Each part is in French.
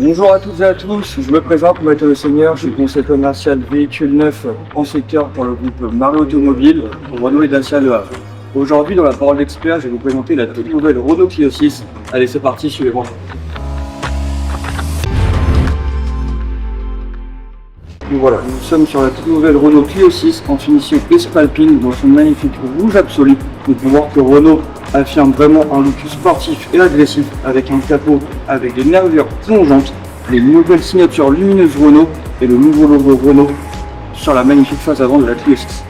Bonjour à toutes et à tous, je me présente, Maître Le Seigneur, je suis conseiller commercial véhicule neuf en secteur pour le groupe Marais Automobile, Renault et Dacia Le Havre. Aujourd'hui, dans la parole d'expert, je vais vous présenter la toute nouvelle Renault Clio 6. Allez, c'est parti, suivez-moi. Donc voilà, nous sommes sur la toute nouvelle Renault Clio 6 en finition Espalpine dans son magnifique rouge absolu. Nous pouvons voir que Renault affirme vraiment un look sportif et agressif avec un capot avec des nervures plongeantes, les nouvelles signatures lumineuses Renault et le nouveau logo Renault sur la magnifique face avant de la Clio 6.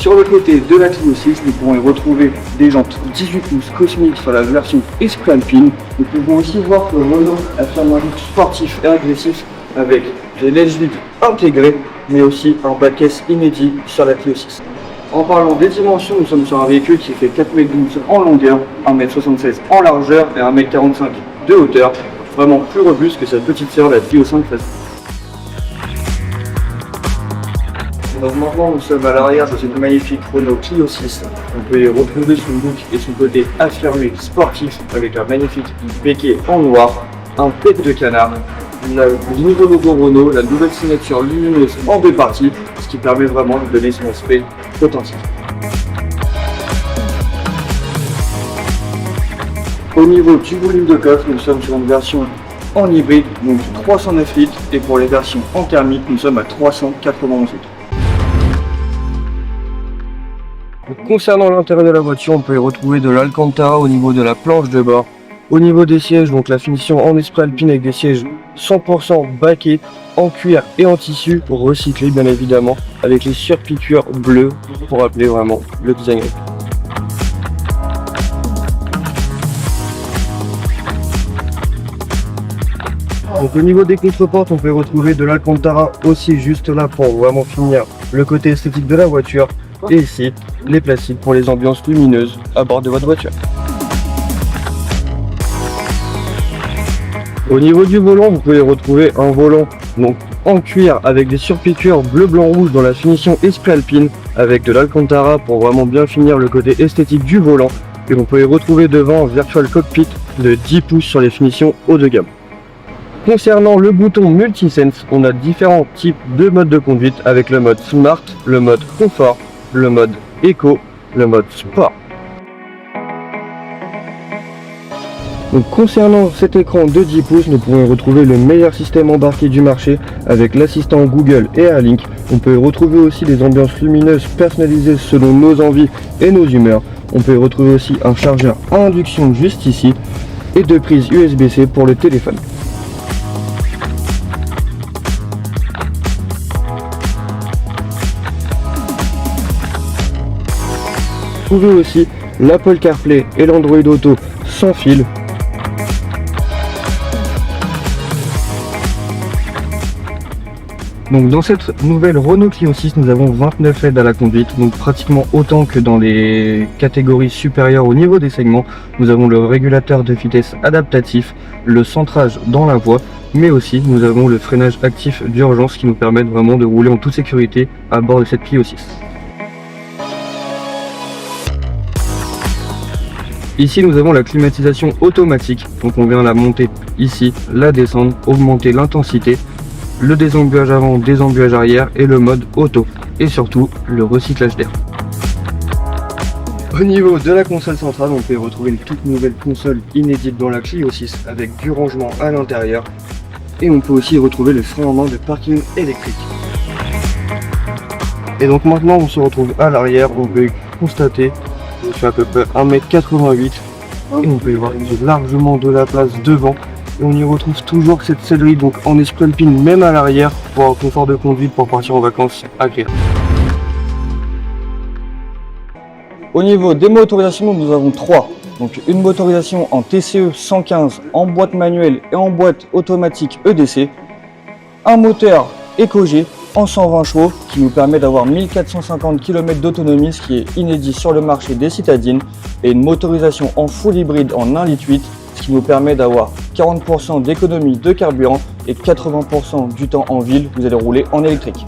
Sur le côté de la Clio 6, nous pourrons y retrouver des jantes 18 pouces cosmiques sur la version Esprit Alpine. Nous pouvons aussi voir que Renault affirme un look sportif et agressif avec des LED vides intégrés, mais aussi un bas de caisse inédit sur la Clio 6. En parlant des dimensions, nous sommes sur un véhicule qui fait 4,12 m en longueur, 1,76 m en largeur et 1,45 m de hauteur. Vraiment plus robuste que sa petite sœur, la Clio 5 classique. Donc maintenant nous sommes à l'arrière de cette magnifique Renault Clio 6. On peut y retrouver son look et son côté affirmé sportif avec un magnifique béquet en noir, un pet de canard, le nouveau logo Renault, la nouvelle signature lumineuse en deux parties, ce qui permet vraiment de donner son aspect authentique. Au niveau du volume de coffre, nous sommes sur une version en hybride, donc 309 litres, et pour les versions en thermique, nous sommes à 391 litres. Concernant l'intérieur de la voiture, on peut y retrouver de l'Alcantara au niveau de la planche de bord. Au niveau des sièges, donc la finition en Esprit Alpine avec des sièges 100% baquets, en cuir et en tissu, recyclés bien évidemment, avec les surpiqûres bleues pour rappeler vraiment le design. Donc au niveau des contreportes, on peut y retrouver de l'Alcantara aussi juste là pour vraiment finir le côté esthétique de la voiture. Et ici, les plastiques pour les ambiances lumineuses à bord de votre voiture. Au niveau du volant, vous pouvez retrouver un volant donc en cuir avec des surpiqûres bleu, blanc, rouge dans la finition Esprit Alpine avec de l'Alcantara pour vraiment bien finir le côté esthétique du volant. Et on peut y retrouver devant un Virtual Cockpit de 10 pouces sur les finitions haut de gamme. Concernant le bouton Multisense, on a différents types de modes de conduite avec le mode Smart, le mode Confort, le mode Eco, le mode Sport. Donc, concernant cet écran de 10 pouces, nous pouvons y retrouver le meilleur système embarqué du marché avec l'assistant Google et Airlink. On peut y retrouver aussi des ambiances lumineuses personnalisées selon nos envies et nos humeurs. On peut y retrouver aussi un chargeur à induction juste ici et deux prises USB-C pour le téléphone. Vous trouvez aussi l'Apple CarPlay et l'Android Auto sans fil. Donc dans cette nouvelle Renault Clio 6, nous avons 29 aides à la conduite, donc pratiquement autant que dans les catégories supérieures au niveau des segments. Nous avons le régulateur de vitesse adaptatif, le centrage dans la voie, mais aussi nous avons le freinage actif d'urgence qui nous permet vraiment de rouler en toute sécurité à bord de cette Clio 6. Ici nous avons la climatisation automatique, donc on vient la monter ici, la descendre, augmenter l'intensité, le désembuage avant, désembuage arrière et le mode auto, et surtout le recyclage d'air. Au niveau de la console centrale, on peut y retrouver une toute nouvelle console inédite dans la Clio 6 avec du rangement à l'intérieur, et on peut aussi y retrouver le frein en main de parking électrique. Et donc maintenant on se retrouve à l'arrière, on peut constater je fais à peu près 1,88 m et on peut y voir largement de la place devant et on y retrouve toujours cette sellerie donc en Esprit Alpine même à l'arrière pour un confort de conduite pour partir en vacances agréable. Au niveau des motorisations, nous avons trois. Donc une motorisation en TCE 115 en boîte manuelle et en boîte automatique EDC, un moteur EcoG en 120 chevaux qui nous permet d'avoir 1450 km d'autonomie, ce qui est inédit sur le marché des citadines, et une motorisation en full hybride en 1,8 litre, ce qui nous permet d'avoir 40% d'économie de carburant et 80% du temps en ville, vous allez rouler en électrique.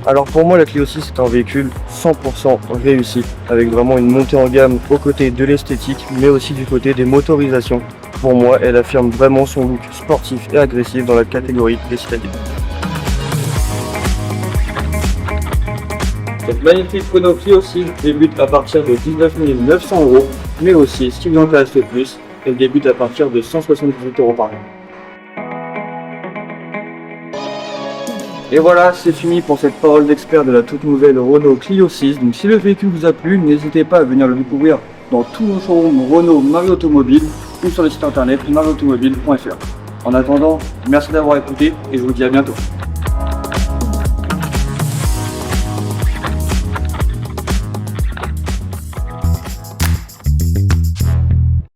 Alors pour moi, la Clio 6 est un véhicule 100% réussi, avec vraiment une montée en gamme aux côtés de l'esthétique, mais aussi du côté des motorisations. Pour moi, elle affirme vraiment son look sportif et agressif dans la catégorie des citadines. Cette magnifique Renault Clio 6 débute à partir de 19 900 €, mais aussi, ce qui vous intéresse le plus, elle débute à partir de 178 € par an. Et voilà, c'est fini pour cette parole d'expert de la toute nouvelle Renault Clio 6. Donc si le véhicule vous a plu, n'hésitez pas à venir le découvrir dans tous nos showrooms Renault Marie Automobile ou sur le site internet marieautomobile.fr. En attendant, merci d'avoir écouté et je vous dis à bientôt.